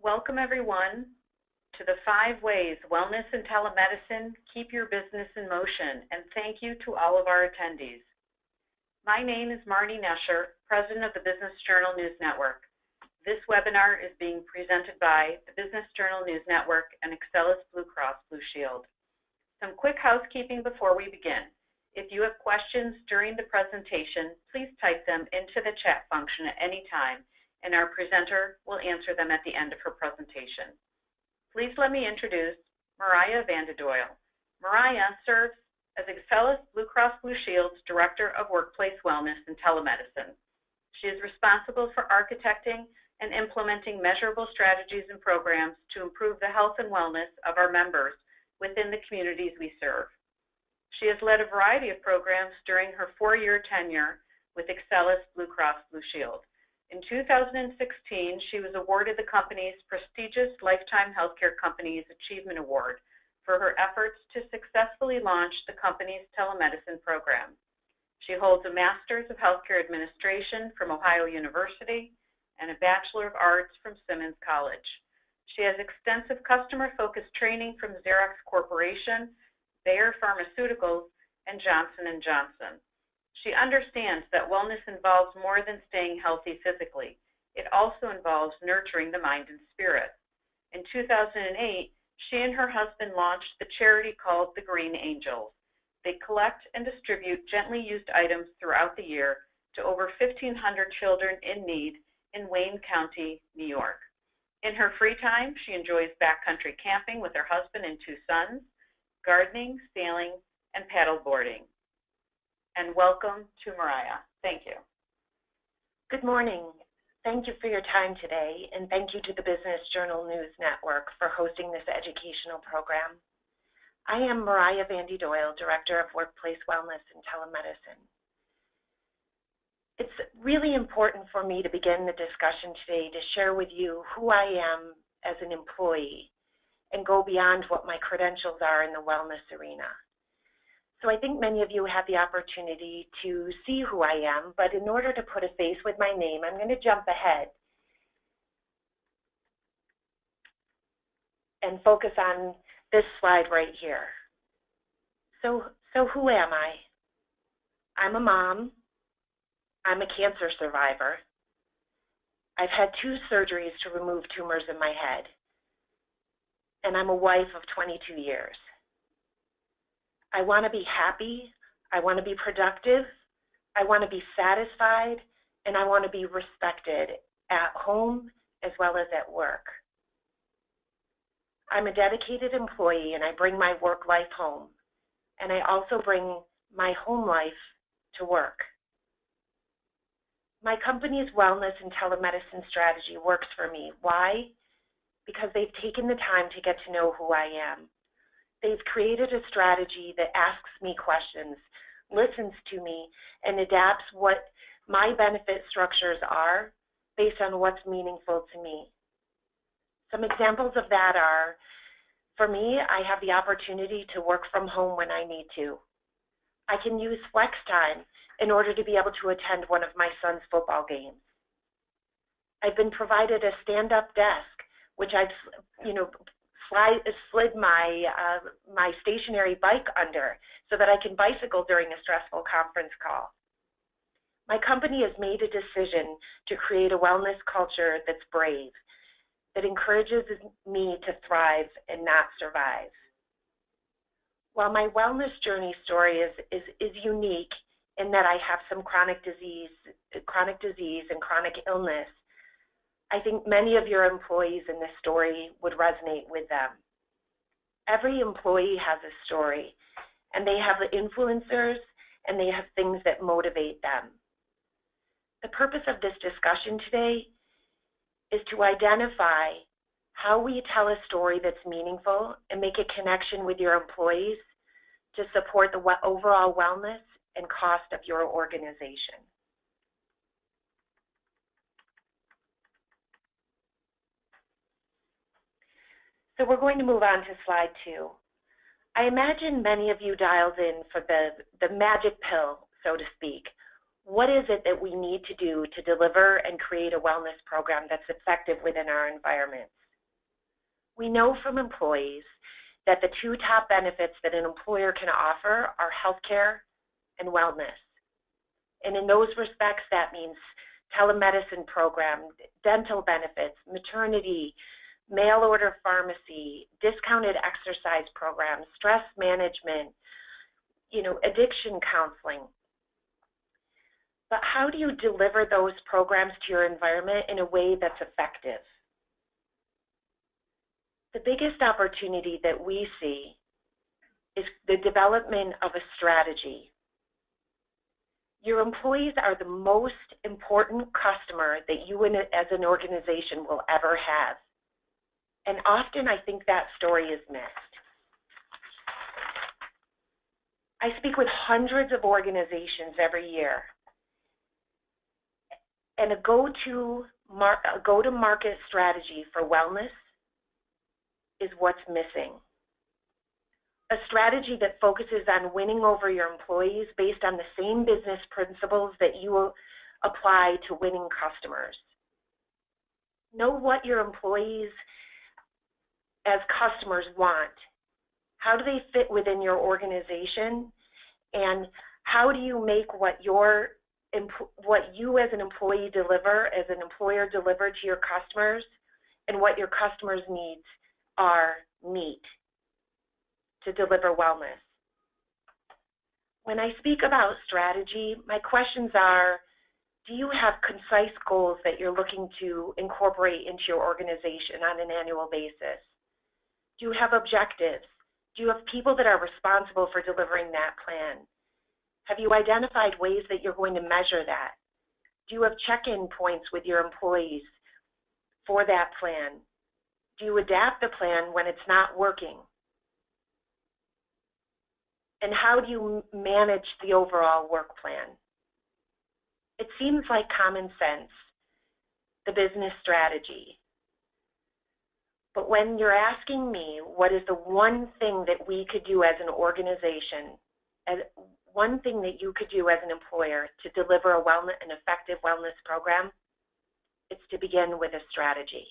Welcome everyone to the 5 ways wellness and telemedicine keep your business in motion, and thank you to all of our attendees. My name is Marty Nesher, President of the Business Journal News Network. This webinar is being presented by the Business Journal News Network and Excellus BlueCross BlueShield. Some quick housekeeping before we begin. If you have questions during the presentation, please type them into the chat function at any time, and our presenter will answer them at the end of her presentation. Please let me introduce Marya Vande-Doyle. Marya serves as Excellus BlueCross BlueShield's Director of Workplace Wellness and Telemedicine. She is responsible for architecting and implementing measurable strategies and programs to improve the health and wellness of our members within the communities we serve. She has led a variety of programs during her 4-year tenure with Excellus BlueCross BlueShield. In 2016, she was awarded the company's prestigious Lifetime Healthcare Companies Achievement Award for her efforts to successfully launch the company's telemedicine program. She holds a Master's of Healthcare Administration from Ohio University and a Bachelor of Arts from Simmons College. She has extensive customer-focused training from Xerox Corporation, Bayer Pharmaceuticals, and Johnson & Johnson. She understands that wellness involves more than staying healthy physically. It also involves nurturing the mind and spirit. In 2008, she and her husband launched the charity called the Green Angels. They collect and distribute gently used items throughout the year to over 1,500 children in need in Wayne County, New York. In her free time, she enjoys backcountry camping with her husband and 2 sons, gardening, sailing, and paddleboarding. And welcome to Marya. Thank you. Good morning. Thank you for your time today, and thank you to the Business Journal News Network for hosting this educational program. I am Marya Vande-Doyle, Director of Workplace Wellness and Telemedicine. It's really important for me to begin the discussion today to share with you who I am as an employee and go beyond what my credentials are in the wellness arena. So I think many of you had the opportunity to see who I am, but in order to put a face with my name, I'm going to jump ahead and focus on this slide right here. So who am I? I'm a mom. I'm a cancer survivor. I've had 2 surgeries to remove tumors in my head, and I'm a wife of 22 years. I want to be happy, I want to be productive, I want to be satisfied, and I want to be respected at home as well as at work. I'm a dedicated employee and I bring my work life home, and I also bring my home life to work. My company's wellness and telemedicine strategy works for me. Why? Because they've taken the time to get to know who I am. They've created a strategy that asks me questions, listens to me, and adapts what my benefit structures are based on what's meaningful to me. Some examples of that are, for me, I have the opportunity to work from home when I need to. I can use flex time in order to be able to attend one of my son's football games. I've been provided a stand-up desk, which I've, slid my stationary bike under so that I can bicycle during a stressful conference call. My company has made a decision to create a wellness culture that's brave, that encourages me to thrive and not survive. While my wellness journey story is unique in that I have some chronic disease and chronic illness, I think many of your employees in this story would resonate with them. Every employee has a story, and they have the influencers, and they have things that motivate them. The purpose of this discussion today is to identify how we tell a story that's meaningful and make a connection with your employees to support the overall wellness and cost of your organization. So we're going to move on to slide 2. I imagine many of you dialed in for the magic pill, so to speak. What is it that we need to do to deliver and create a wellness program that's effective within our environments? We know from employees that the two top benefits that an employer can offer are healthcare and wellness. And in those respects, that means telemedicine program, dental benefits, maternity, mail order pharmacy, discounted exercise programs, stress management, addiction counseling. But how do you deliver those programs to your environment in a way that's effective? The biggest opportunity that we see is the development of a strategy. Your employees are the most important customer that you as an organization will ever have. And often I think that story is missed. I speak with hundreds of organizations every year. And a go-to-market strategy for wellness is what's missing. A strategy that focuses on winning over your employees based on the same business principles that you will apply to winning customers. Know what your employees as customers want. How do they fit within your organization? And how do you make what you as an employee deliver, as an employer deliver to your customers, and what your customers' needs are meet to deliver wellness? When I speak about strategy, my questions are, do you have concise goals that you're looking to incorporate into your organization on an annual basis? Do you have objectives? Do you have people that are responsible for delivering that plan? Have you identified ways that you're going to measure that? Do you have check-in points with your employees for that plan? Do you adapt the plan when it's not working? And how do you manage the overall work plan? It seems like common sense, the business strategy. But when you're asking me what is the one thing that we could do as an organization, one thing that you could do as an employer to deliver an effective wellness program, it's to begin with a strategy.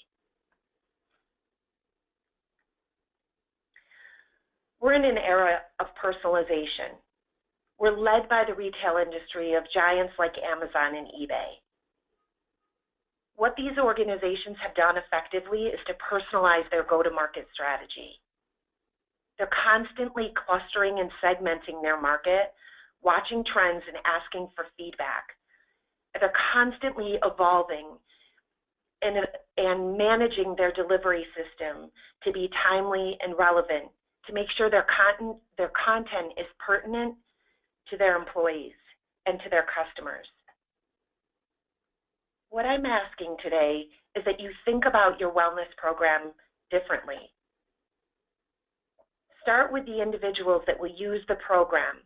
We're in an era of personalization. We're led by the retail industry of giants like Amazon and eBay. What these organizations have done effectively is to personalize their go-to-market strategy. They're constantly clustering and segmenting their market, watching trends and asking for feedback. They're constantly evolving and managing their delivery system to be timely and relevant, to make sure their content is pertinent to their employees and to their customers. What I'm asking today is that you think about your wellness program differently. Start with the individuals that will use the program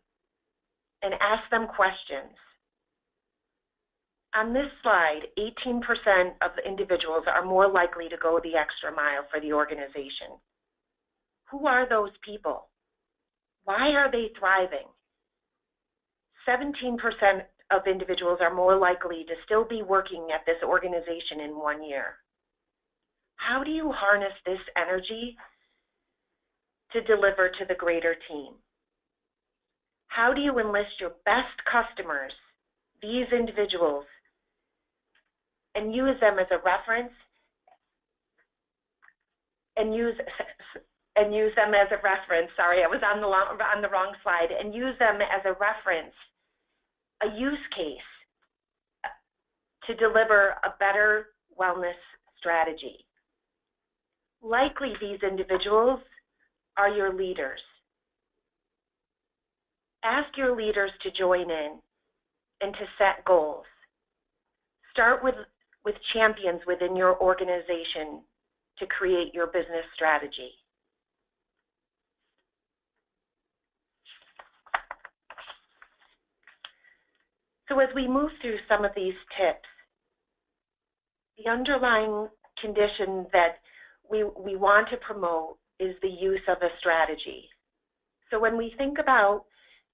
and ask them questions. On this slide, 18% of the individuals are more likely to go the extra mile for the organization. Who are those people? Why are they thriving? 17% of individuals are more likely to still be working at this organization in 1 year. How do you harness this energy to deliver to the greater team? How do you enlist your best customers, these individuals, and use them as a reference sorry, I was on the wrong slide, and use them as a reference, a use case to deliver a better wellness strategy. Likely these individuals are your leaders. Ask your leaders to join in and to set goals. Start with champions within your organization to create your business strategy. So as we move through some of these tips, the underlying condition that we want to promote is the use of a strategy. So when we think about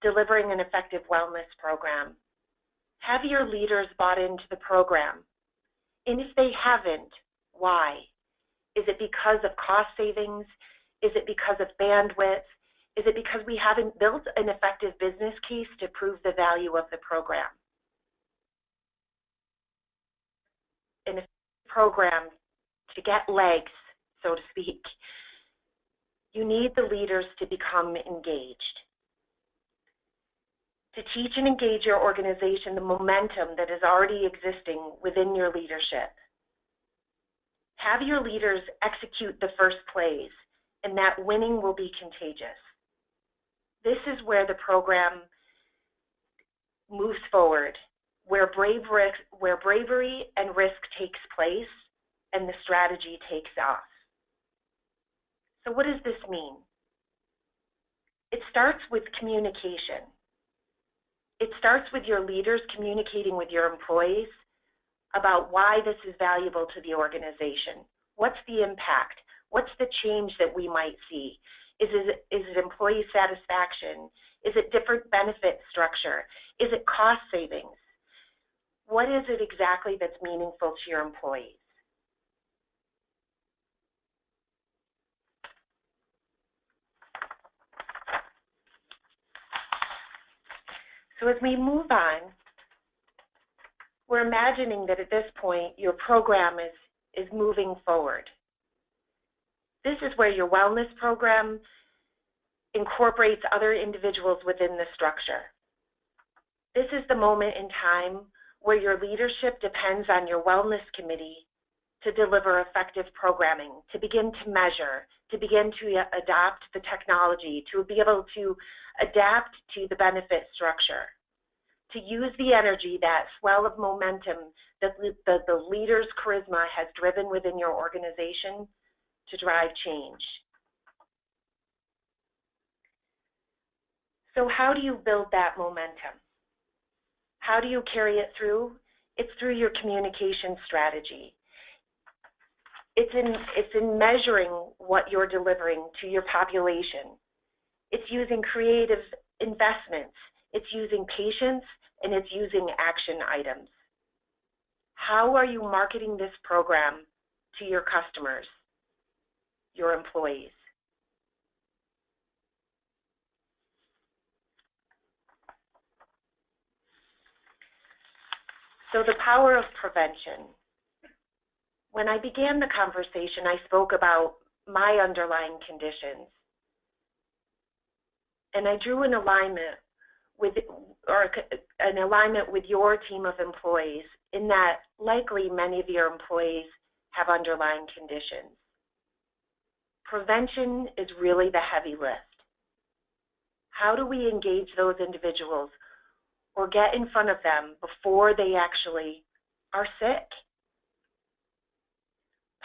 delivering an effective wellness program, have your leaders bought into the program? And if they haven't, why? Is it because of cost savings? Is it because of bandwidth? Is it because we haven't built an effective business case to prove the value of the program? In a program, to get legs, so to speak, you need the leaders to become engaged. To teach and engage your organization the momentum that is already existing within your leadership. Have your leaders execute the first plays, and that winning will be contagious. This is where the program moves forward, where bravery and risk takes place and the strategy takes off. So what does this mean? It starts with communication. It starts with your leaders communicating with your employees about why this is valuable to the organization. What's the impact? What's the change that we might see? Is it employee satisfaction? Is it different benefit structure? Is it cost savings? What is it exactly that's meaningful to your employees? So as we move on, we're imagining that at this point your program is moving forward. This is where your wellness program incorporates other individuals within the structure. This is the moment in time where your leadership depends on your wellness committee to deliver effective programming, to begin to measure, to begin to adopt the technology, to be able to adapt to the benefit structure, to use the energy, that swell of momentum that the leader's charisma has driven within your organization to drive change. So how do you build that momentum? How do you carry it through? It's through your communication strategy. It's in measuring what you're delivering to your population. It's using creative investments. It's using patience, and it's using action items. How are you marketing this program to your customers, your employees? So the power of prevention. When I began the conversation, I spoke about my underlying conditions. And I drew an alignment with your team of employees, in that likely many of your employees have underlying conditions. Prevention is really the heavy lift. How do we engage those individuals or get in front of them before they actually are sick?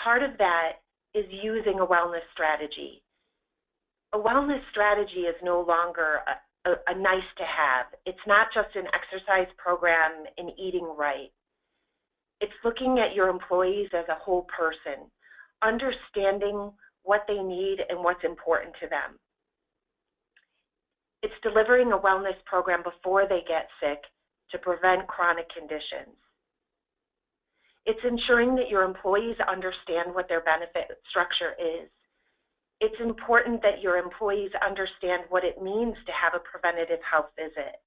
Part of that is using a wellness strategy. A wellness strategy is no longer a nice to have. It's not just an exercise program and eating right. It's looking at your employees as a whole person, understanding what they need and what's important to them. It's delivering a wellness program before they get sick to prevent chronic conditions. It's ensuring that your employees understand what their benefit structure is. It's important that your employees understand what it means to have a preventative health visit.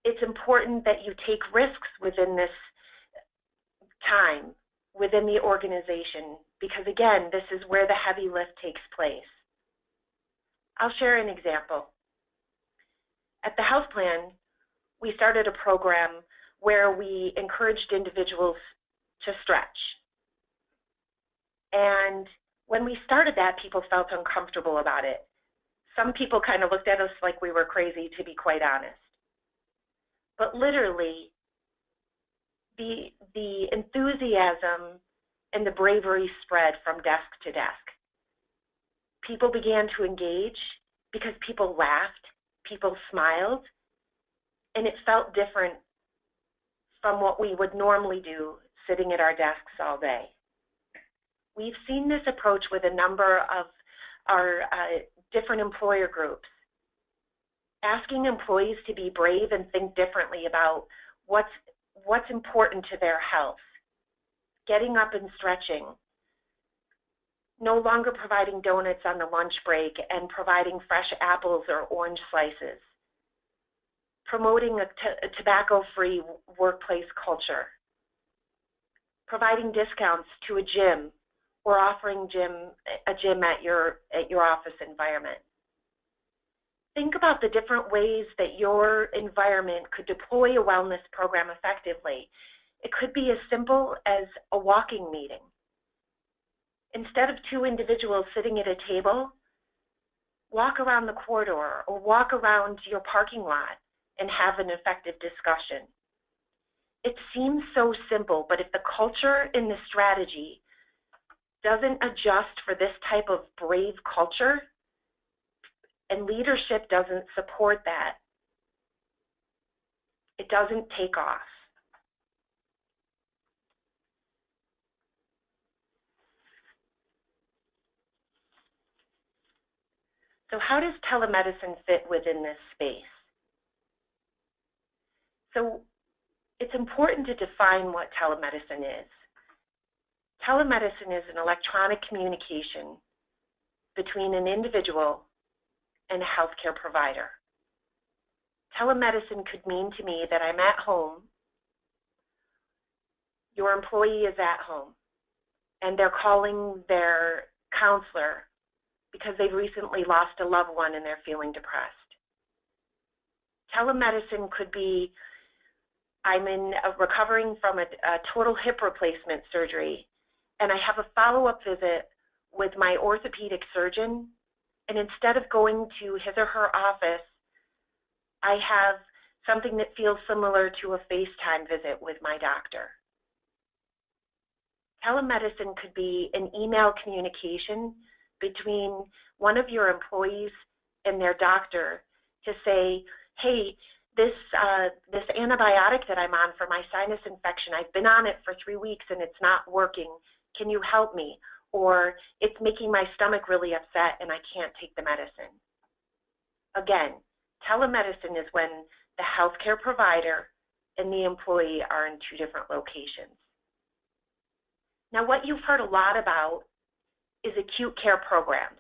It's important that you take risks within this time, within the organization, because again, this is where the heavy lift takes place. I'll share an example. At the health plan, we started a program where we encouraged individuals to stretch. And when we started that, people felt uncomfortable about it. Some people kind of looked at us like we were crazy, to be quite honest. But literally, the enthusiasm and the bravery spread from desk to desk. People began to engage because people laughed, people smiled, and it felt different from what we would normally do sitting at our desks all day. We've seen this approach with a number of our different employer groups, asking employees to be brave and think differently about what's important to their health, getting up and stretching, no longer providing donuts on the lunch break and providing fresh apples or orange slices, promoting a tobacco-free workplace culture, providing discounts to a gym or offering a gym at your office environment. Think about the different ways that your environment could deploy a wellness program effectively. It could be as simple as a walking meeting. Instead of two individuals sitting at a table, walk around the corridor or walk around your parking lot and have an effective discussion. It seems so simple, but if the culture and the strategy doesn't adjust for this type of brave culture, and leadership doesn't support that, it doesn't take off. So how does telemedicine fit within this space? So it's important to define what telemedicine is. Telemedicine is an electronic communication between an individual and a healthcare provider. Telemedicine could mean to me that I'm at home, your employee is at home, and they're calling their counselor because they've recently lost a loved one and they're feeling depressed. Telemedicine could be I'm recovering from a total hip replacement surgery, and I have a follow-up visit with my orthopedic surgeon, and instead of going to his or her office, I have something that feels similar to a FaceTime visit with my doctor. Telemedicine could be an email communication between one of your employees and their doctor to say, hey, this antibiotic that I'm on for my sinus infection, I've been on it for 3 weeks and it's not working. Can you help me? Or it's making my stomach really upset and I can't take the medicine. Again, telemedicine is when the healthcare provider and the employee are in two different locations. Now, what you've heard a lot about is acute care programs,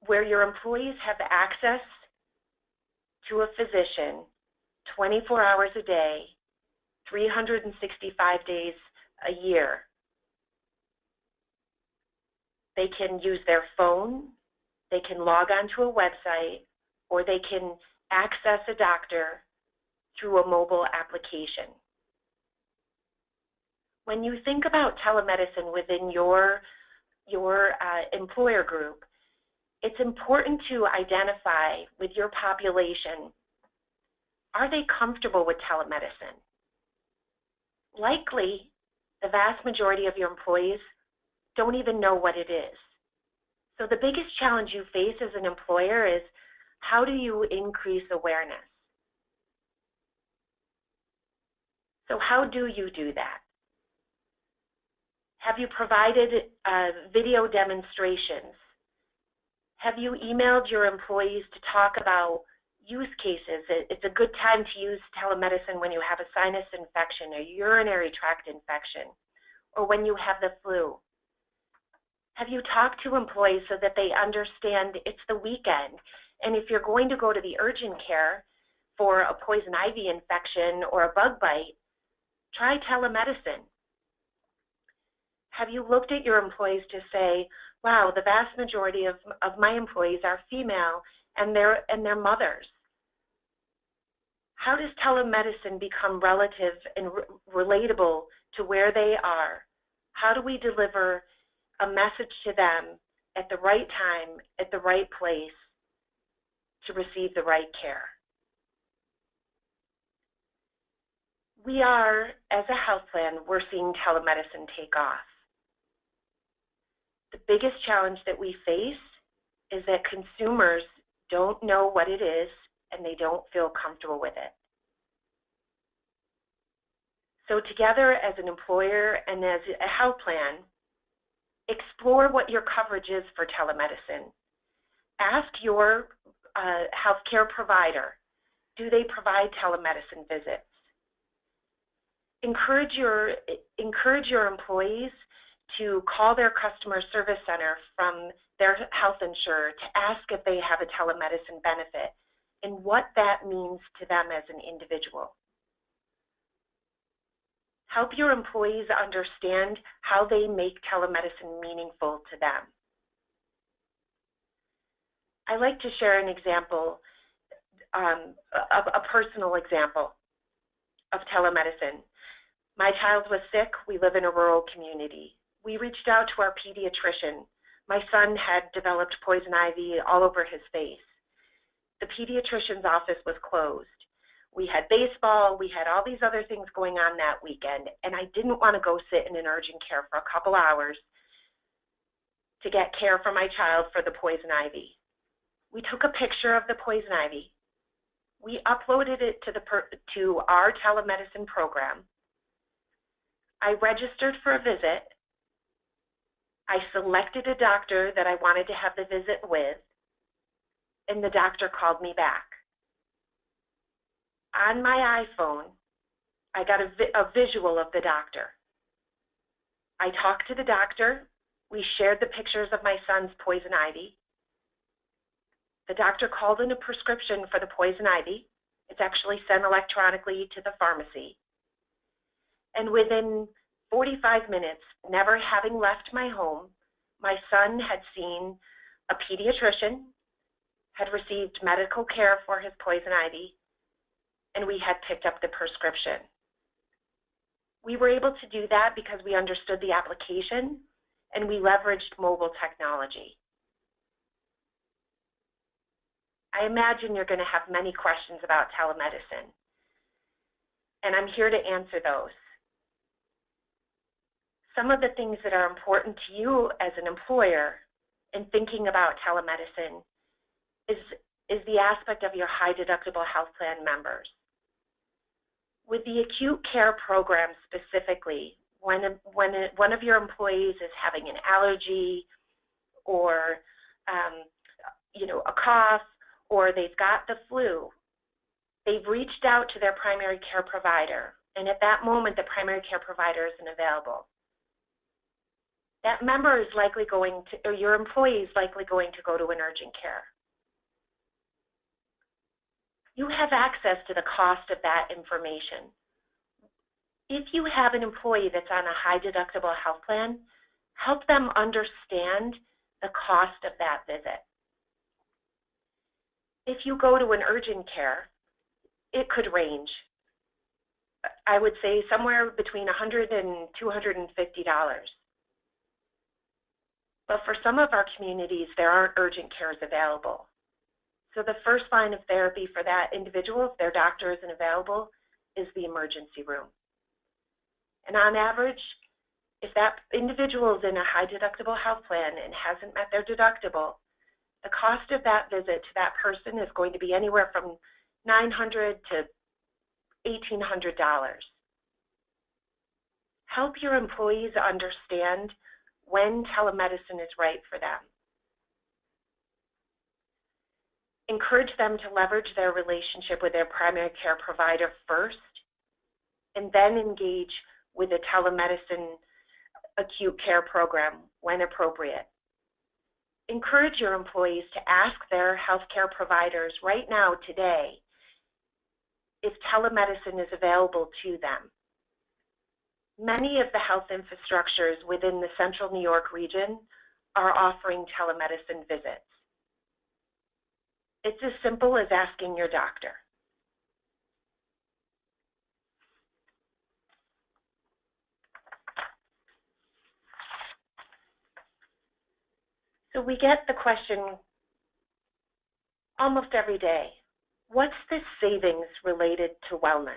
where your employees have access to a physician 24 hours a day, 365 days a year. They can use their phone, they can log onto a website, or they can access a doctor through a mobile application. When you think about telemedicine within your employer group, it's important to identify with your population, are they comfortable with telemedicine? Likely, the vast majority of your employees don't even know what it is. So the biggest challenge you face as an employer is, how do you increase awareness? So how do you do that? Have you provided video demonstrations? Have you emailed your employees to talk about use cases? It's a good time to use telemedicine when you have a sinus infection, a urinary tract infection, or when you have the flu. Have you talked to employees so that they understand it's the weekend, and if you're going to go to the urgent care for a poison ivy infection or a bug bite, try telemedicine. Have you looked at your employees to say, wow, the vast majority of my employees are female and they're mothers? How does telemedicine become relative and relatable to where they are? How do we deliver a message to them at the right time, at the right place, to receive the right care? We are, as a health plan, we're seeing telemedicine take off. The biggest challenge that we face is that consumers don't know what it is and they don't feel comfortable with it. So together as an employer and as a health plan, explore what your coverage is for telemedicine. Ask your healthcare provider, do they provide telemedicine visits? Encourage your employees to call their customer service center from their health insurer to ask if they have a telemedicine benefit and what that means to them as an individual. Help your employees understand how they make telemedicine meaningful to them. I like to share an example, a personal example of telemedicine. My child was sick. We live in a rural community. We reached out to our pediatrician. My son had developed poison ivy all over his face. The pediatrician's office was closed. We had baseball. We had all these other things going on that weekend, and I didn't want to go sit in an urgent care for a couple hours to get care for my child for the poison ivy. We took a picture of the poison ivy. We uploaded it to our telemedicine program. I registered for a visit. I selected a doctor that I wanted to have the visit with, and the doctor called me back. On my iPhone, I got a visual of the doctor. I talked to the doctor. We shared the pictures of my son's poison ivy. The doctor called in a prescription for the poison ivy. It's actually sent electronically to the pharmacy. And within 45 minutes, never having left my home, my son had seen a pediatrician, had received medical care for his poison ivy, and we had picked up the prescription. We were able to do that because we understood the application and we leveraged mobile technology. I imagine you're going to have many questions about telemedicine, and I'm here to answer those. Some of the things that are important to you as an employer in thinking about telemedicine is the aspect of your high deductible health plan members. With the acute care program specifically, when one of your employees is having an allergy or a cough, or they've got the flu, they've reached out to their primary care provider, and at that moment the primary care provider isn't available. That member is likely going to, or your employee is likely going to go to an urgent care. You have access to the cost of that information. If you have an employee that's on a high deductible health plan, help them understand the cost of that visit. If you go to an urgent care, it could range. I would say somewhere between $100 and $250. But for some of our communities, there aren't urgent cares available. So the first line of therapy for that individual, if their doctor isn't available, is the emergency room. And on average, if that individual is in a high deductible health plan and hasn't met their deductible, the cost of that visit to that person is going to be anywhere from $900 to $1,800. Help your employees understand when telemedicine is right for them. Encourage them to leverage their relationship with their primary care provider first, and then engage with a telemedicine acute care program when appropriate. Encourage your employees to ask their healthcare providers right now, today, if telemedicine is available to them. Many of the health infrastructures within the Central New York region are offering telemedicine visits. It's as simple as asking your doctor. So we get the question almost every day, what's the savings related to wellness?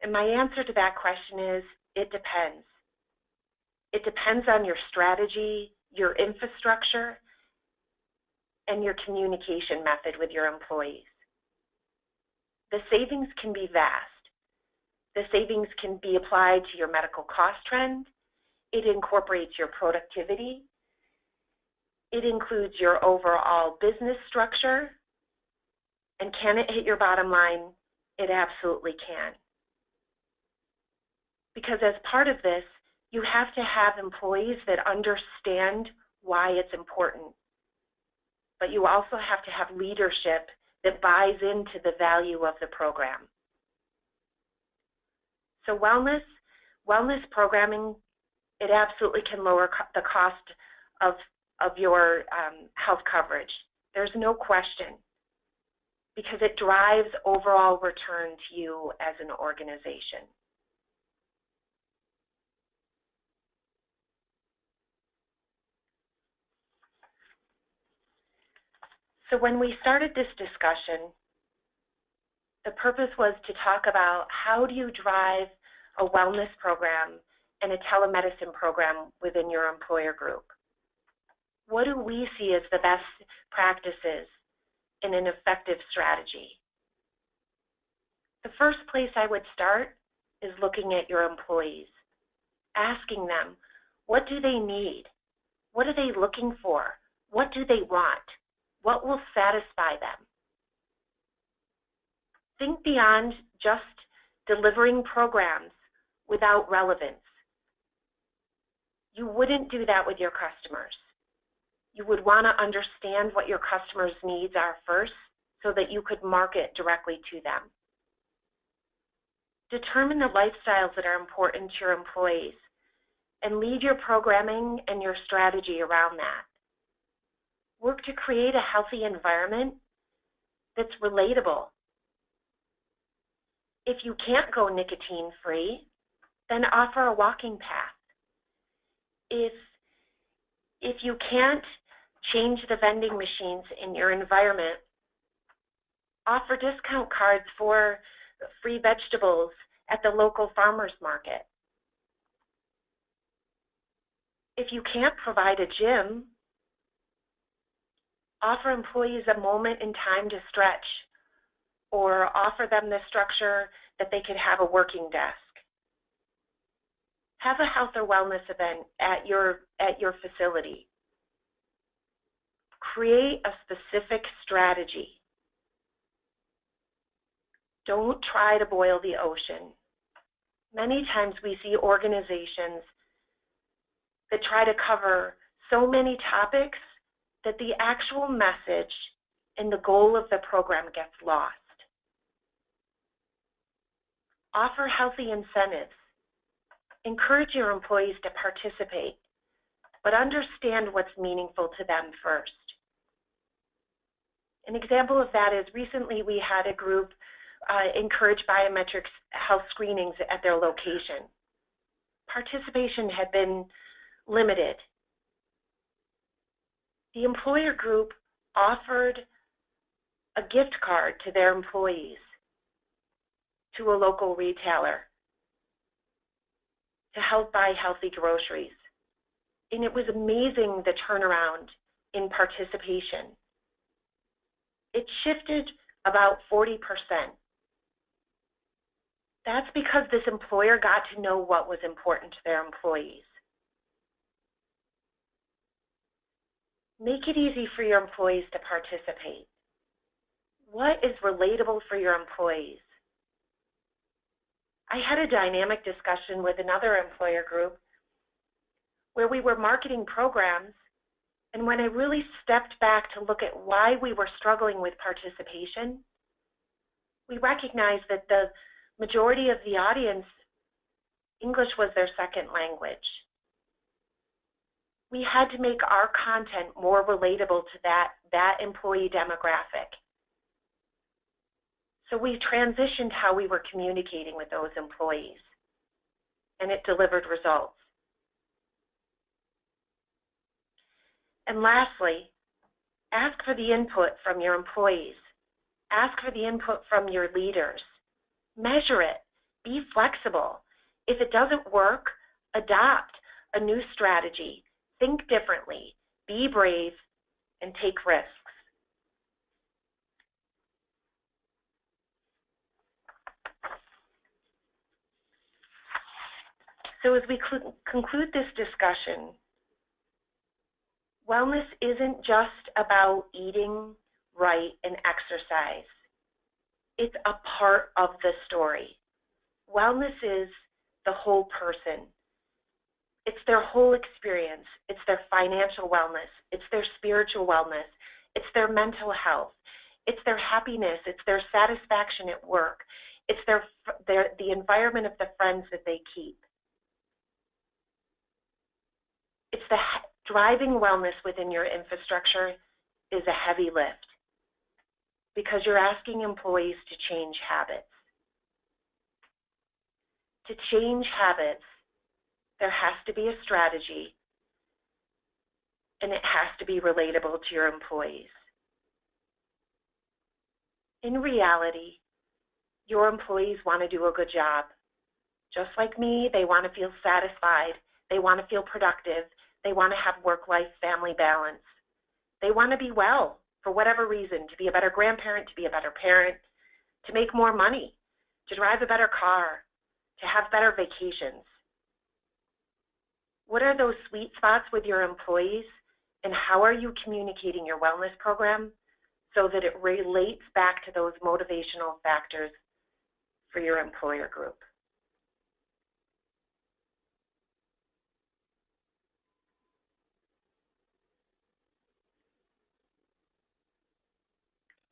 And my answer to that question is, it depends. It depends on your strategy, your infrastructure, and your communication method with your employees. The savings can be vast. The savings can be applied to your medical cost trend. It incorporates your productivity. It includes your overall business structure. And can it hit your bottom line? It absolutely can. because as part of this, you have to have employees that understand why it's important. But you also have to have leadership that buys into the value of the program. So wellness programming, it absolutely can lower the cost of your health coverage. There's no question, because it drives overall return to you as an organization. So when we started this discussion, the purpose was to talk about how do you drive a wellness program and a telemedicine program within your employer group. What do we see as the best practices in an effective strategy? The first place I would start is looking at your employees, asking them, what do they need? What are they looking for? What do they want? What will satisfy them? Think beyond just delivering programs without relevance. You wouldn't do that with your customers. You would want to understand what your customers' needs are first so that you could market directly to them. Determine the lifestyles that are important to your employees and lead your programming and your strategy around that. Work to create a healthy environment that's relatable. If you can't go nicotine-free, then offer a walking path. If you can't change the vending machines in your environment, offer discount cards for free vegetables at the local farmers market. If you can't provide a gym, offer employees a moment in time to stretch, or offer them the structure that they could have a working desk. Have a health or wellness event at your facility. Create a specific strategy. Don't try to boil the ocean. Many times we see organizations that try to cover so many topics that the actual message and the goal of the program gets lost. Offer healthy incentives. Encourage your employees to participate, but understand what's meaningful to them first. An example of that is recently we had a group encourage biometrics health screenings at their location. Participation had been limited. The employer group offered a gift card to their employees to a local retailer to help buy healthy groceries. And it was amazing the turnaround in participation. It shifted about 40%. That's because this employer got to know what was important to their employees. Make it easy for your employees to participate. What is relatable for your employees? I had a dynamic discussion with another employer group where we were marketing programs, and when I really stepped back to look at why we were struggling with participation, we recognized that the majority of the audience, English was their second language. We had to make our content more relatable to that employee demographic. So we transitioned how we were communicating with those employees, and it delivered results. And lastly, ask for the input from your employees. Ask for the input from your leaders. Measure it. Be flexible. If it doesn't work, adopt a new strategy. Think differently. Be brave and take risks. So as we conclude this discussion, wellness isn't just about eating right and exercise. It's a part of the story. Wellness is the whole person. It's their whole experience. It's their financial wellness. It's their spiritual wellness. It's their mental health. It's their happiness. It's their satisfaction at work. It's the environment of the friends that they keep. It's driving wellness within your infrastructure is a heavy lift because you're asking employees to change habits. To change habits, there has to be a strategy, and it has to be relatable to your employees. In reality, your employees want to do a good job. Just like me, they want to feel satisfied. They want to feel productive. They want to have work-life family balance. They want to be well for whatever reason, to be a better grandparent, to be a better parent, to make more money, to drive a better car, to have better vacations. What are those sweet spots with your employees, and how are you communicating your wellness program so that it relates back to those motivational factors for your employer group?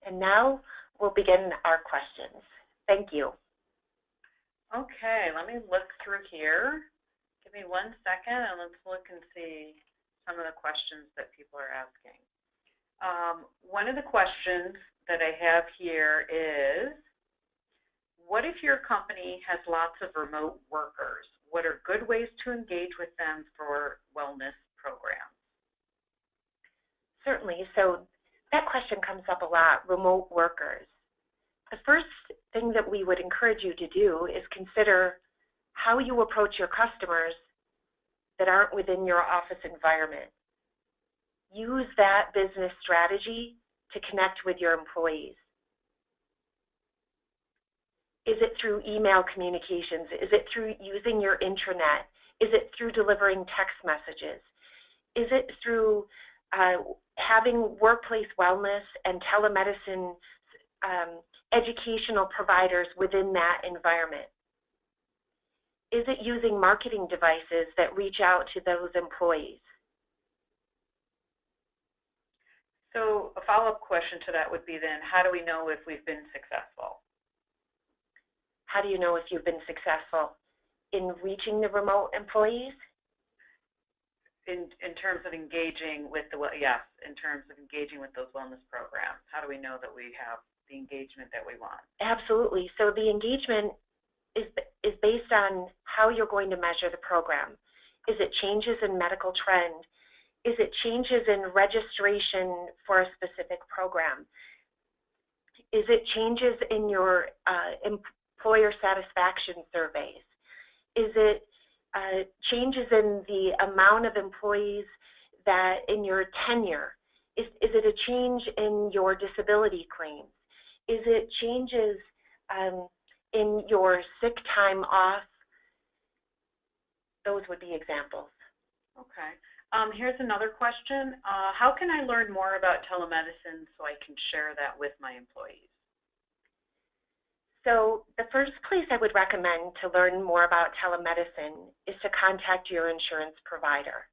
And now we'll begin our questions. Thank you. Okay, let me look through here. Give me 1 second and let's look and see some of the questions that people are asking. One of the questions that I have here is, what if your company has lots of remote workers? What are good ways to engage with them for wellness programs? Certainly. So that question comes up a lot, remote workers. The first thing that we would encourage you to do is consider how you approach your customers that aren't within your office environment. Use that business strategy to connect with your employees. Is it through email communications? Is it through using your intranet? Is it through delivering text messages? Is it through having workplace wellness and telemedicine educational providers within that environment? Is it using marketing devices that reach out to those employees? So a follow-up question to that would be then, how do we know if we've been successful? How do you know if you've been successful in reaching the remote employees? In terms of engaging with in terms of engaging with those wellness programs, how do we know that we have the engagement that we want? Absolutely. So the engagement is based on how you're going to measure the program. Is it changes in medical trend? Is it changes in registration for a specific program? Is it changes in your employer satisfaction surveys? Is it changes in the amount of employees that in your tenure? Is it a change in your disability claims? Is it changes in your sick time off? Those would be examples. Okay. Here's another question. How can I learn more about telemedicine so I can share that with my employees? So the first place I would recommend to learn more about telemedicine is to contact your insurance provider,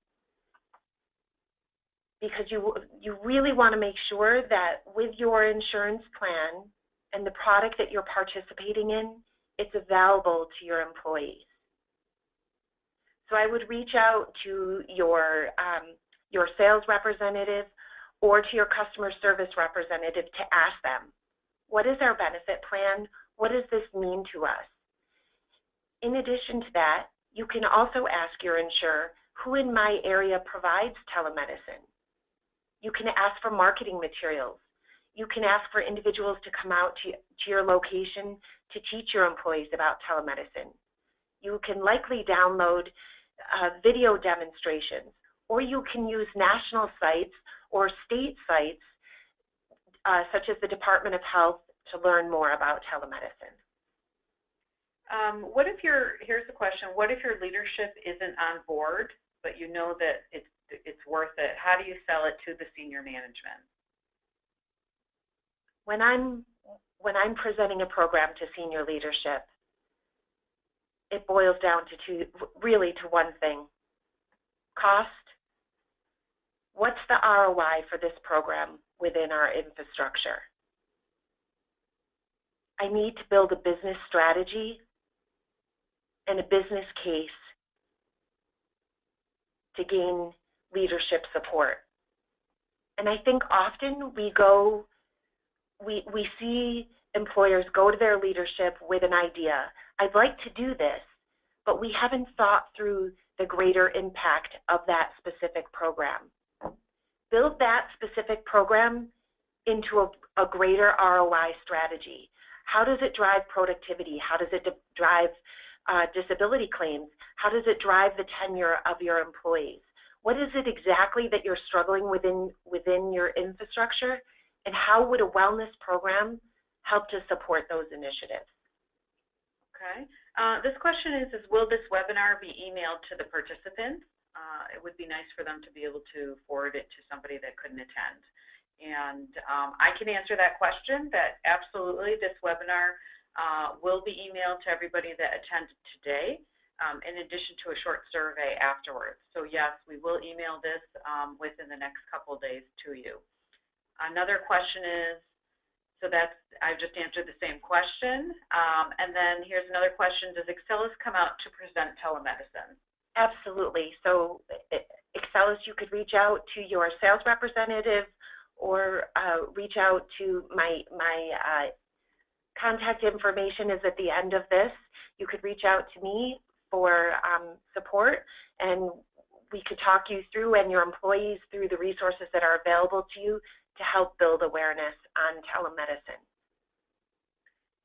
because you really want to make sure that with your insurance plan and the product that you're participating in, it's available to your employees. So I would reach out to your sales representative or to your customer service representative to ask them, what is our benefit plan? What does this mean to us? In addition to that, you can also ask your insurer, who in my area provides telemedicine? You can ask for marketing materials. You can ask for individuals to come out to your location to teach your employees about telemedicine. You can likely download video demonstrations, or you can use national sites or state sites, such as the Department of Health, to learn more about telemedicine. Here's the question, what if your leadership isn't on board, but you know that it's worth it? How do you sell it to the senior management? When I'm presenting a program to senior leadership, it boils down to really to one thing: cost. What's the ROI for this program within our infrastructure? I need to build a business strategy and a business case to gain leadership support. And I think often we see employers go to their leadership with an idea. I'd like to do this, but we haven't thought through the greater impact of that specific program. Build that specific program into a greater ROI strategy. How does it drive productivity? How does it drive disability claims? How does it drive the tenure of your employees? What is it exactly that you're struggling within your infrastructure? And how would a wellness program help to support those initiatives? Okay. This question is will this webinar be emailed to the participants? It would be nice for them to be able to forward it to somebody that couldn't attend. And I can answer that question, that absolutely this webinar will be emailed to everybody that attended today, in addition to a short survey afterwards. So yes, we will email this within the next couple of days to you. Another question is, so I've just answered the same question. And then here's another question: does Excellus come out to present telemedicine? Absolutely. So Excellus, you could reach out to your sales representative or reach out to my contact information is at the end of this. You could reach out to me for support, and we could talk you through and your employees through the resources that are available to you to help build awareness on telemedicine.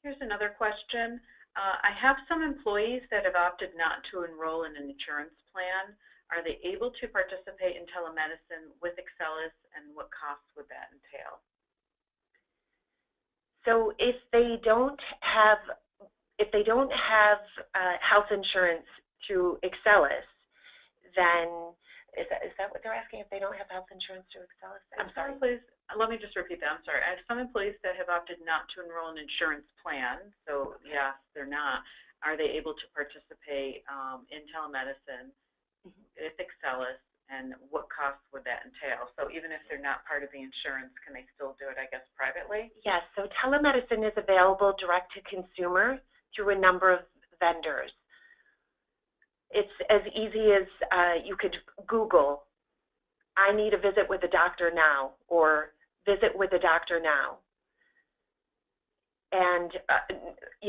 Here's another question. I have some employees that have opted not to enroll in an insurance plan. Are they able to participate in telemedicine with Excellus, and what costs would that entail? So if they don't have health insurance through Excellus, then is that what they're asking? If they don't have health insurance through Excellus? I'm sorry. Please, let me just repeat that. I'm sorry. I have some employees that have opted not to enroll in an insurance plan. So yes, they're not. Are they able to participate in telemedicine with Excellus, and what costs would that entail? So even if they're not part of the insurance, can they still do it, I guess, privately? Yes. So telemedicine is available direct to consumer through a number of vendors. It's as easy as you could Google, I need a visit with a doctor now, or visit with a doctor now. And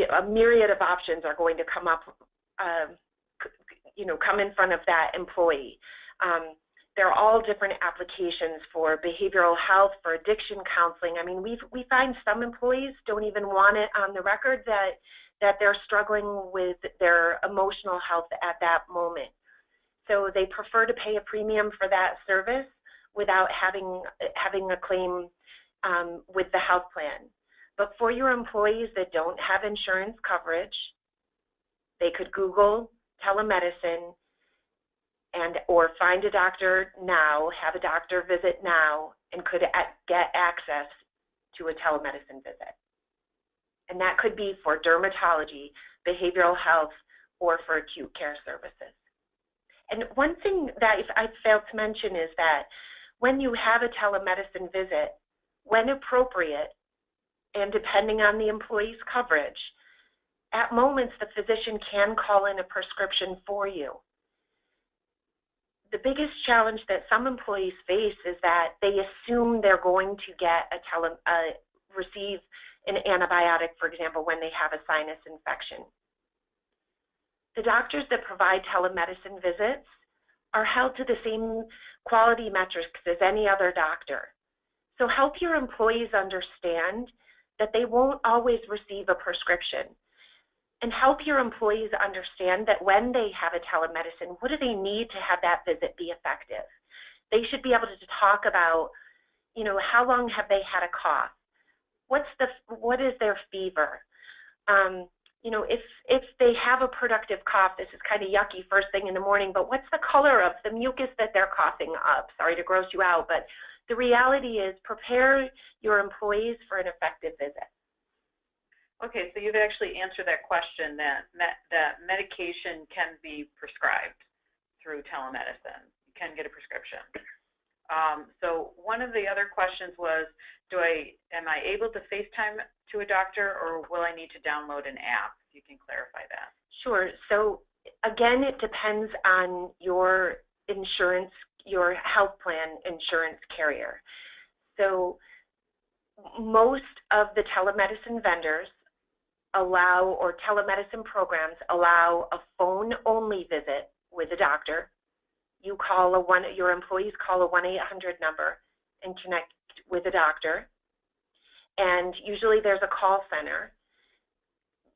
a myriad of options are going to come up, come in front of that employee. There are all different applications for behavioral health, for addiction counseling. I mean, we find some employees don't even want it on the record that they're struggling with their emotional health at that moment. So they prefer to pay a premium for that service without having a claim with the health plan. But for your employees that don't have insurance coverage, they could Google telemedicine or find a doctor now, have a doctor visit now, and could get access to a telemedicine visit. And that could be for dermatology, behavioral health, or for acute care services. And one thing that I failed to mention is that when you have a telemedicine visit, when appropriate, and depending on the employee's coverage, at moments the physician can call in a prescription for you. The biggest challenge that some employees face is that they assume they're going to receive an antibiotic, for example, when they have a sinus infection. The doctors that provide telemedicine visits are held to the same quality metrics as any other doctor. So help your employees understand that they won't always receive a prescription. And help your employees understand that when they have a telemedicine, what do they need to have that visit be effective? They should be able to talk about, how long have they had a cough? What is their fever? If they have a productive cough, this is kind of yucky first thing in the morning, but what's the color of the mucus that they're coughing up? Sorry to gross you out, but the reality is prepare your employees for an effective visit. Okay, so you've actually answered that question that medication can be prescribed through telemedicine. You can get a prescription. So one of the other questions was, am I able to FaceTime to a doctor, or will I need to download an app? If you can clarify that. Sure. So again, it depends on your insurance, your health plan insurance carrier. So most of the telemedicine vendors allow, or telemedicine programs allow, a phone-only visit with a doctor. You call your employees call a 1-800 number and connect with a doctor. And usually there's a call center.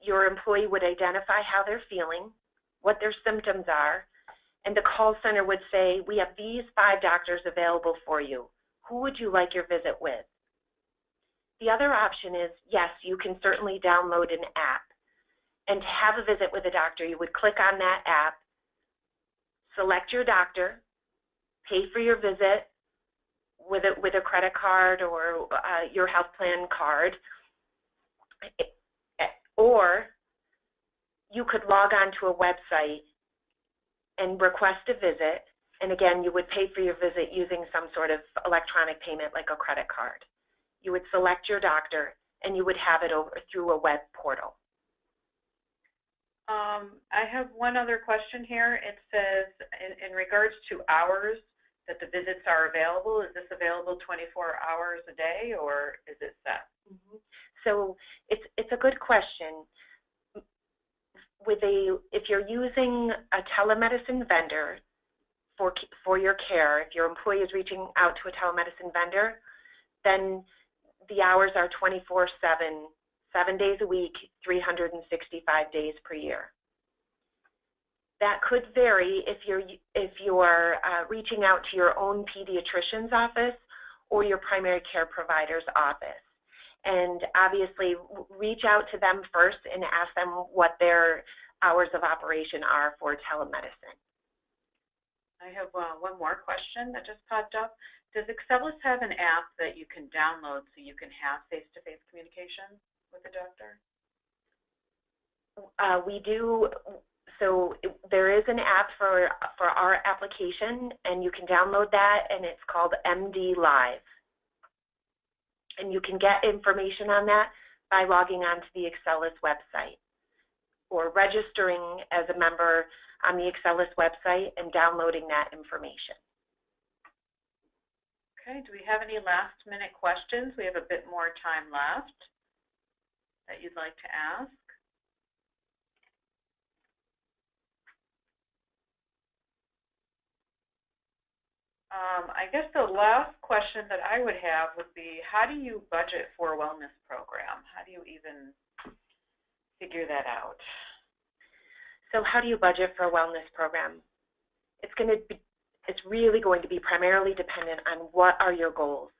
Your employee would identify how they're feeling, what their symptoms are, and the call center would say, we have these 5 doctors available for you. Who would you like your visit with? The other option is, yes, you can certainly download an app. And to have a visit with a doctor, you would click on that app, select your doctor, pay for your visit with a credit card or your health plan card, or you could log on to a website and request a visit, and again, you would pay for your visit using some sort of electronic payment like a credit card. You would select your doctor, and you would have it over through a web portal. I have one other question here. It says, in regards to hours that the visits are available, is this available 24 hours a day, or is it set? Mm-hmm. So it's a good question. If you're using a telemedicine vendor for your care, if your employee is reaching out to a telemedicine vendor, then the hours are 24/7, 7 days a week, 365 days per year. That could vary if you're reaching out to your own pediatrician's office or your primary care provider's office. And obviously, reach out to them first and ask them what their hours of operation are for telemedicine. I have one more question that just popped up. Does Excellus have an app that you can download so you can have face-to-face communication with the doctor? We do. So there is an app for our application, and you can download that, and it's called MD Live. And you can get information on that by logging on to the Excellus website or registering as a member on the Excellus website and downloading that information. Okay, do we have any last-minute questions? We have a bit more time left that you'd like to ask. I guess the last question that I would have would be, how do you budget for a wellness program? How do you even figure that out? So how do you budget for a wellness program? It's really going to be primarily dependent on what are your goals.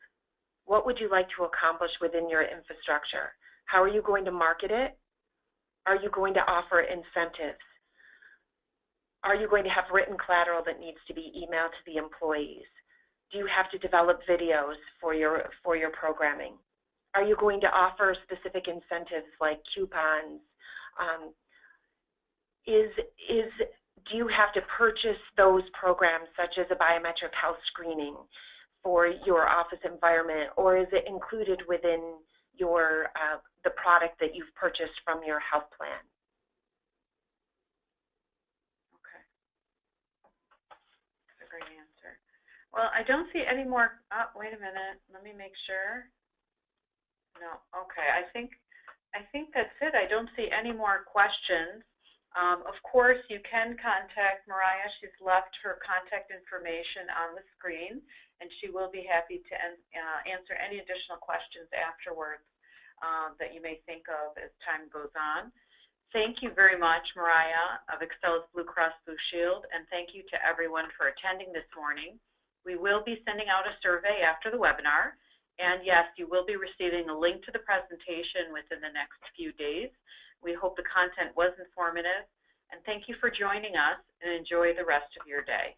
What would you like to accomplish within your infrastructure? How are you going to market it? Are you going to offer incentives? Are you going to have written collateral that needs to be emailed to the employees? Do you have to develop videos for your programming? Are you going to offer specific incentives like coupons? Do you have to purchase those programs such as a biometric health screening for your office environment, or is it included within your the product that you've purchased from your health plan? Great answer. Well, I don't see any more. Oh, wait a minute. Let me make sure. No. Okay. I think that's it. I don't see any more questions. Of course, you can contact Marya. She's left her contact information on the screen, and she will be happy to answer any additional questions afterwards that you may think of as time goes on. Thank you very much, Marya of Excellus BlueCross BlueShield, and thank you to everyone for attending this morning. We will be sending out a survey after the webinar, and yes, you will be receiving a link to the presentation within the next few days. We hope the content was informative, and thank you for joining us, and enjoy the rest of your day.